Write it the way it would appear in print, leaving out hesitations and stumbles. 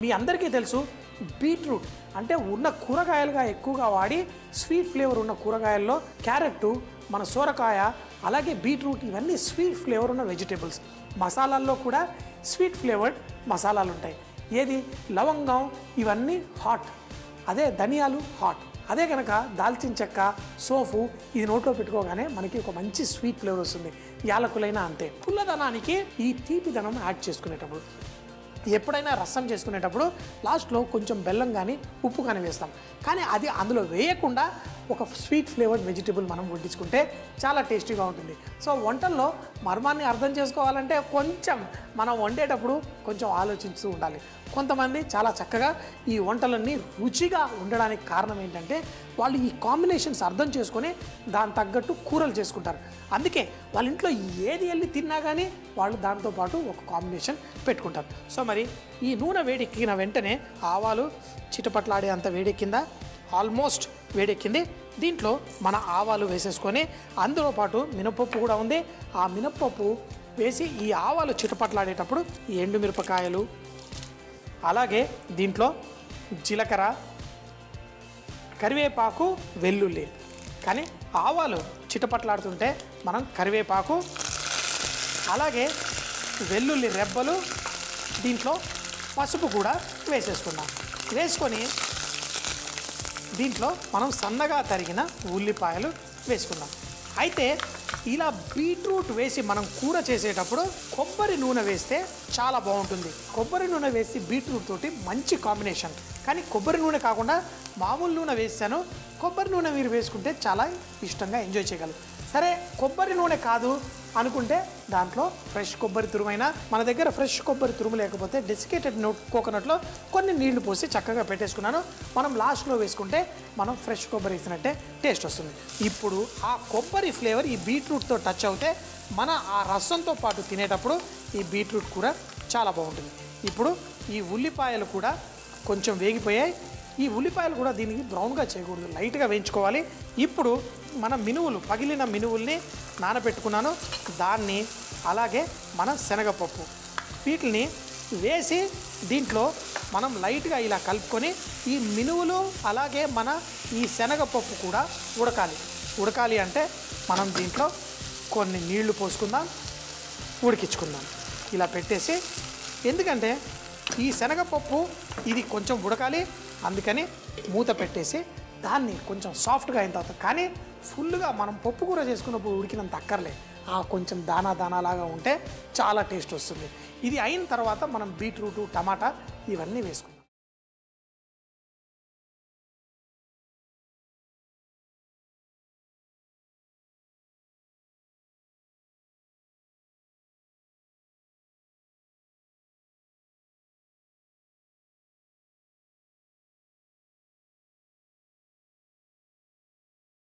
మీ అందరికీ తెలుసు బీట్రూట్ అంటే ఉన్న కూరగాయలుగా ఎక్కువగా వాడి స్వీట్ ఫ్లేవర్ ఉన్న కూరగాయల్లో క్యారెట్, మన సోరకాయ, అలాగే బీట్రూట్ ఇవన్నీ స్వీట్ ఫ్లేవర్ ఉన్న వెజిటేబుల్స్. మసాలాల్లో కూడా స్వీట్ ఫ్లేవర్డ్ మసాలాలు ఉంటాయి. ఏది లవంగం ఇవన్నీ హాట్, అదే ధనియాలు హాట్. అదే కనుక దాల్చిన చెక్క, సోఫు ఇది నోట్లో పెట్టుకోగానే మనకి ఒక మంచి స్వీట్ ఫ్లేవర్ వస్తుంది. యాలకులైనా అంతే. పుల్లదనానికి ఈ తీపిదనం యాడ్ చేసుకునేటప్పుడు, ఎప్పుడైనా రసం చేసుకునేటప్పుడు లాస్ట్లో కొంచెం బెల్లం కానీ ఉప్పు కానీ వేస్తాం. కానీ అది అందులో వేయకుండా ఒక స్వీట్ ఫ్లేవర్డ్ వెజిటేబుల్ మనం వడ్డించుకుంటే చాలా టేస్టీగా ఉంటుంది. సో వంటల్లో మర్మాన్ని అర్థం చేసుకోవాలంటే కొంచెం మనం వండేటప్పుడు కొంచెం ఆలోచిస్తూ ఉండాలి. కొంతమంది చాలా చక్కగా ఈ వంటలన్నీ రుచిగా ఉండడానికి కారణం ఏంటంటే వాళ్ళు ఈ కాంబినేషన్స్ అర్థం చేసుకొని దాని తగ్గట్టు కూరలు చేసుకుంటారు. అందుకే వాళ్ళ ఇంట్లో ఏది వెళ్ళి తిన్నా కానీ వాళ్ళు దాంతోపాటు ఒక కాంబినేషన్ పెట్టుకుంటారు. సో మరి ఈ నూనె వేడెక్కిన వెంటనే ఆవాలు చిటపట్లాడే అంత వేడెక్కిందా, ఆల్మోస్ట్ వేడెక్కింది. దీంట్లో మన ఆవాలు వేసేసుకొని అందులో పాటు మినపప్పు కూడా ఉంది. ఆ మినపప్పు వేసి ఈ ఆవాలు చిటపట్లాడేటప్పుడు ఈ ఎండుమిరపకాయలు, అలాగే దీంట్లో జీలకర్ర, కరివేపాకు, వెల్లుల్లి. కానీ ఆవాలు చిటపట్లాడుతుంటే మనం కరివేపాకు, అలాగే వెల్లుల్లి రెబ్బలు, దీంట్లో పసుపు కూడా వేసేసుకున్నాం. వేసుకొని దీంట్లో మనం సన్నగా తరిగిన ఉల్లిపాయలు వేసుకున్నాం. అయితే ఇలా బీట్రూట్ వేసి మనం కూర చేసేటప్పుడు కొబ్బరి నూనె వేస్తే చాలా బాగుంటుంది. కొబ్బరి నూనె వేసి బీట్రూట్ తోటి మంచి కాంబినేషన్. కానీ కొబ్బరి నూనె కాకుండా మామూలు నూనె వేసాను. కొబ్బరి నూనె మీరు వేసుకుంటే చాలా ఇష్టంగా ఎంజాయ్ చేయగలరు. సరే కొబ్బరి నూనె కాదు అనుకుంటే దాంట్లో ఫ్రెష్ కొబ్బరి తురుమైనా, మన దగ్గర ఫ్రెష్ కొబ్బరి తురుము లేకపోతే డెసికేటెడ్ కోకోనట్లో కొన్ని నీళ్లు పోసి చక్కగా పెట్టేసుకున్నాను. మనం లాస్ట్లో వేసుకుంటే మనం ఫ్రెష్ కొబ్బరి వేసినట్టే టేస్ట్ వస్తుంది. ఇప్పుడు ఆ కొబ్బరి ఫ్లేవర్ ఈ బీట్రూట్తో టచ్ అవుతే మన ఆ రసంతో పాటు తినేటప్పుడు ఈ బీట్రూట్ కూర చాలా బాగుంటుంది. ఇప్పుడు ఈ ఉల్లిపాయలు కూడా కొంచెం వేగిపోయాయి. ఈ ఉల్లిపాయలు కూడా దీనికి బ్రౌన్గా చేయకూడదు, లైట్గా వేయించుకోవాలి. ఇప్పుడు మన మినువులు, పగిలిన మినువుల్ని నానబెట్టుకున్నాను, దాన్ని అలాగే మన శనగపప్పు వీటిని వేసి దీంట్లో మనం లైట్గా ఇలా కలుపుకొని ఈ మినువులు అలాగే మన ఈ శనగపప్పు కూడా ఉడకాలి అంటే మనం దీంట్లో కొన్ని నీళ్లు పోసుకుందాం, ఉడికించుకుందాం. ఇలా పెట్టేసి, ఎందుకంటే ఈ శనగపప్పు ఇది కొంచెం ఉడకాలి, అందుకని మూత పెట్టేసి దాన్ని కొంచెం సాఫ్ట్గా అయిన తర్వాత, కానీ ఫుల్గా మనం పప్పు కూర చేసుకున్నప్పుడు ఉడికినంత అక్కర్లే, ఆ కొంచెం దానాలాగా ఉంటే చాలా టేస్ట్ వస్తుంది. ఇది అయిన తర్వాత మనం బీట్రూటు, టమాటా ఇవన్నీ వేసుకుందాం.